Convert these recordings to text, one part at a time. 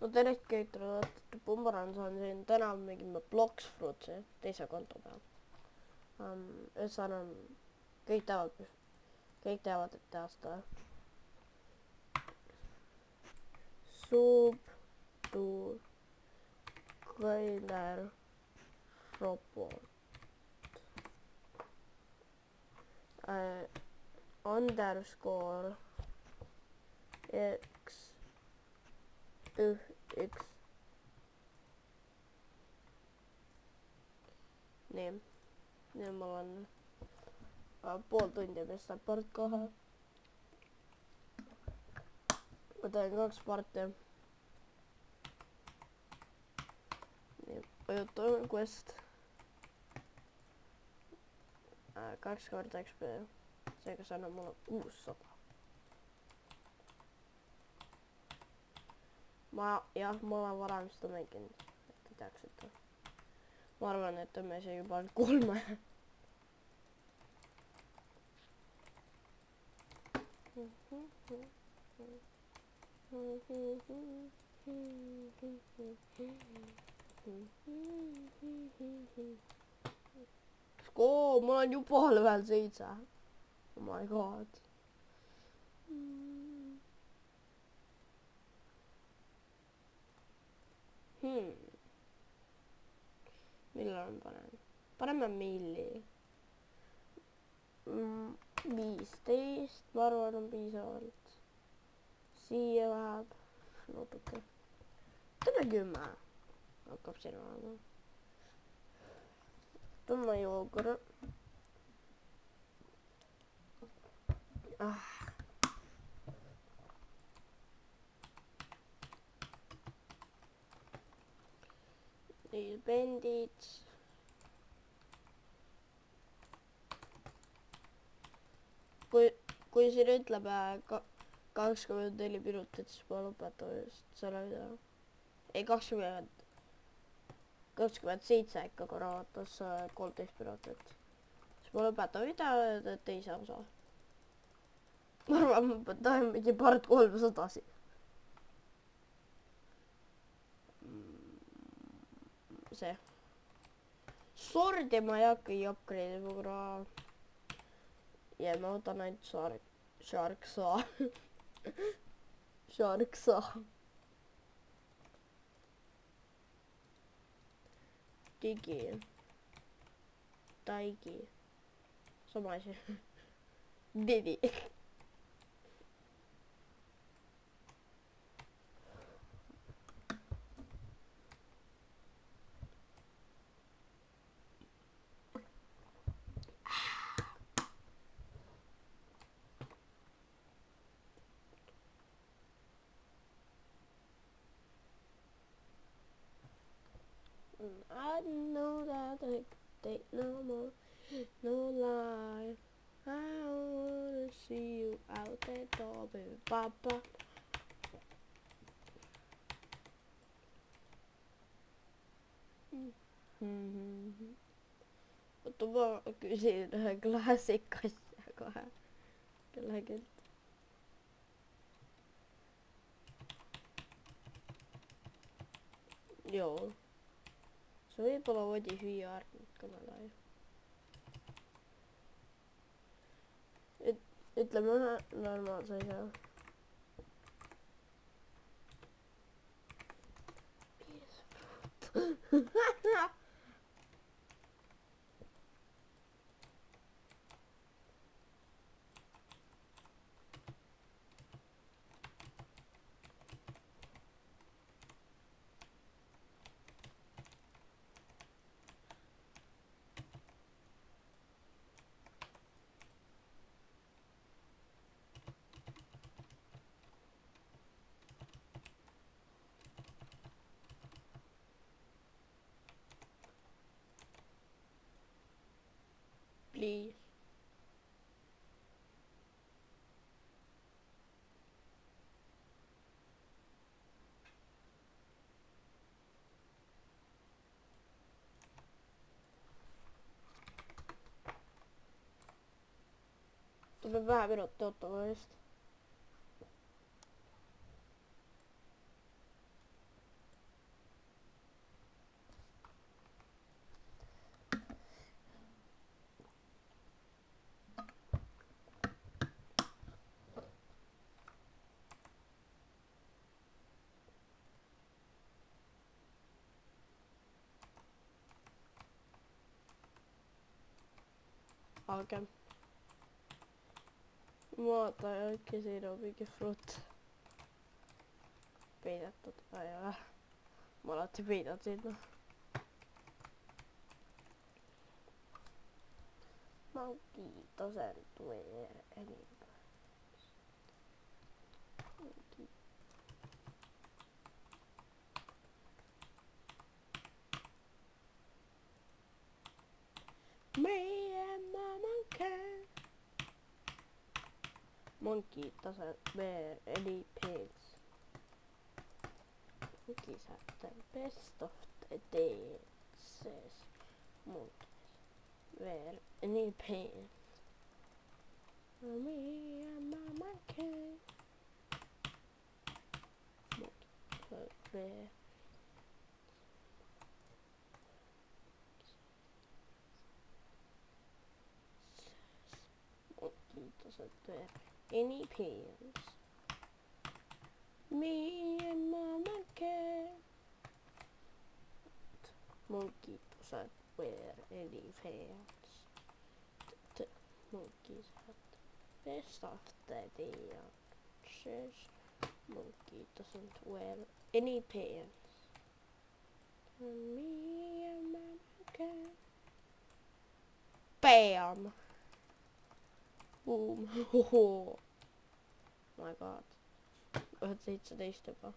no tervist kõik tulevad, Pumbarans on siin, täna mängime Blox Fruitsi teise konto peal. Ühesõnaga kõik teavad, et teha seda. Sub to trailer robot underscore x üks. nii, nüüd mul on pool tundi vist saab part kohe. ma teen 2 parti. nii, vajutame quest 2 korda XP, seega see annab mulle 600. ma olen varem seda mänginud, et te teaksite. ma arvan, et teeme isegi juba 3. mul on juba level 7. Oh my god. millal ma panen? paneme milli. 15, ma arvan, on piisavalt. siia läheb natuke. teeme 10. hakkab siin olema. tõmba jooguri. nii, bändid. kui siin ütleb 24 minutit, siis ma lõpetan just selle video. ei, 27 ikka korra vaatas 13 minutit. siis ma lõpetan video teise osa. ma arvan, ma pean tahan mingi part 300 siin. see. Sordi ma ei hakka upgrade'ima, kuna ja ma võtan ainult Sharksaw. Digi. Taigi. sama asi. Didi. I know that I take no more, no lie. I wanna see you out that door, baby, papa. oota, ma küsin ühe klassikasja kohe kellelgi. joo. see võib olla modifieer kanal. ütleme ühe normaalse asja. Please. tuleb vähe minutit ootama vist. aga vaata äkki siin on mingi fruit peidetud, ei ole. Ma alati peidan sinna. Monkey doesn't wear any pants. Monkey. Me and my monkey. Monkey doesn't wear any pants. Monkeys have the best of the dances. Monkeys wear any pants. Me and my monkey. Monkeys wear. Monkey doesn't wear any pants. Me and my monkey. Monkey doesn't wear any pants. The monkeys have the best of the dances. Monkey doesn't wear any pants. Me and my monkey. Bam! Boom! Oh my god. 17 juba.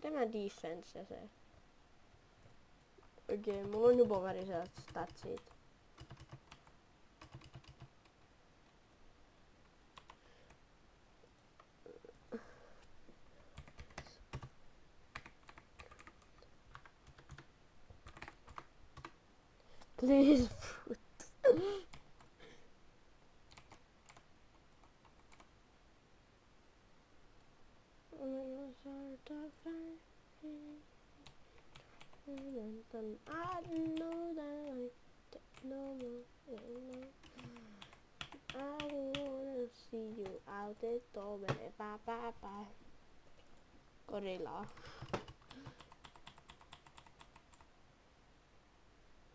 Teeme defense ja see. Okei, mul on juba päris head statsid. Please fruit. I know that I take no more. I wanna see you out the door. Bye bye bye. Gorilla.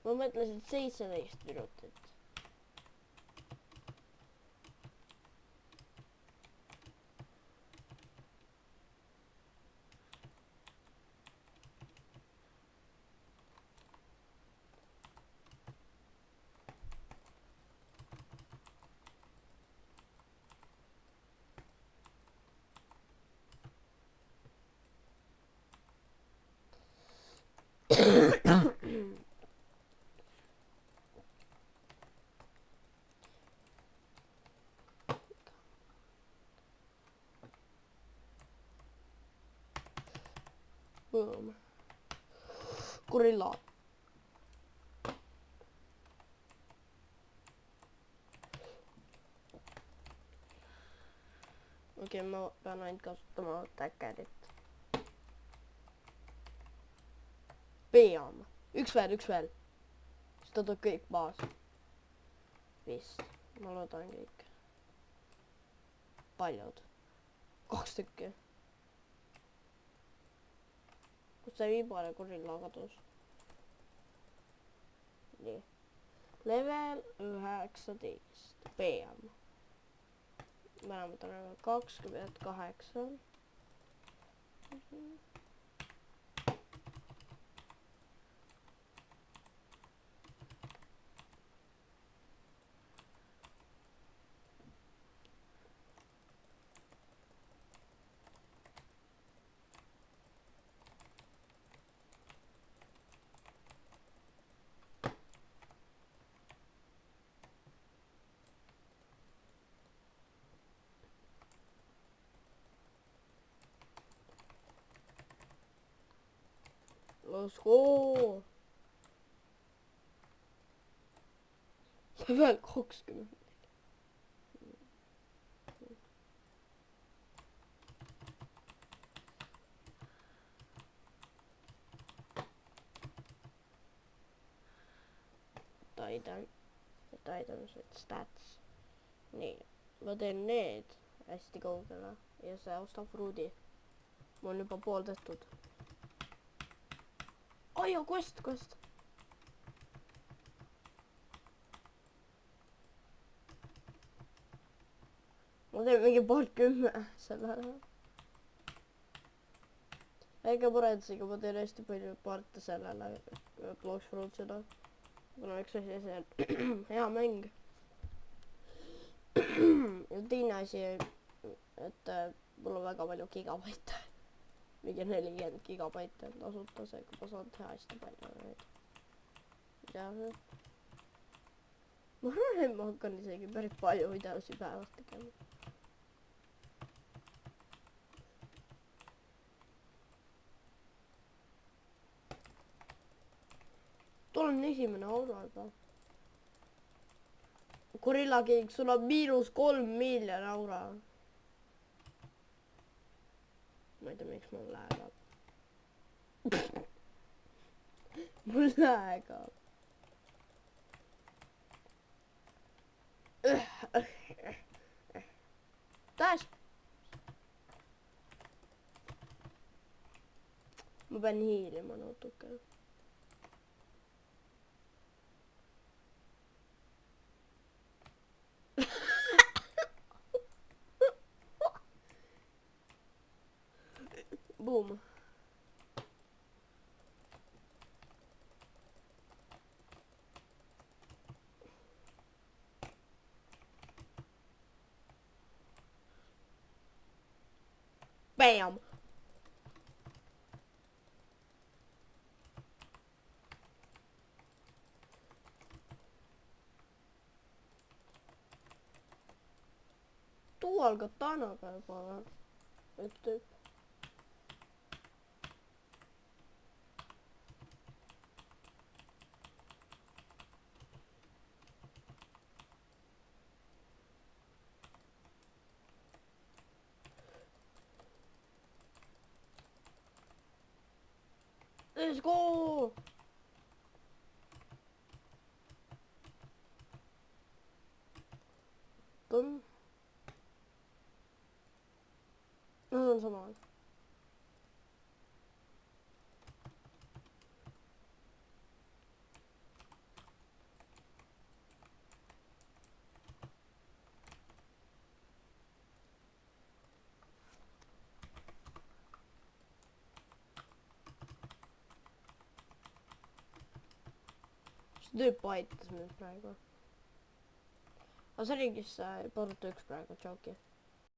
Ma mõtlesin 17 minutit. Boom. Gorilla. Okei, ma pean ainult kasutama täkkerit. Bam! Üks veel. Siis ta tuleb kõik maas. Vist. Ma loodan kõik. Paljud. 2 tükki. Kus see viimane gorilla kadus? Nii. Level 19. Bam. Mõlemad on level 28. Let's go! Level 20. Items with stats. Nii, ma teen need hästi kaugele ja see ostab fruudi. Mul on juba pool tehtud. Ai, quest. ma teen mingi 10 sellele. ega muretsege, ma teen hästi palju parte sellele Blox Fruitsile. kuna üks asi, see on hea mäng. ja teine asi, et mul on väga palju gigabaite. mingi 40 gigabaiti on tasuta, seega ma saan teha hästi palju neid. ja ma arvan, et ma hakkan isegi päris palju videosi päevas tegema. tul on esimene aura juba. Gorilla King, sul on -3 miljon aura. ma ei tea, miks mul läheb. mul läheb. taas. ma pean hiilima natuke. Boom. Bam. Dual katanaga juba üks tüüp. Let's go! Boom. Nad on samad. see tüüp aitas mind praegu. aga see oligi see Boruto 1 praegu, Joki.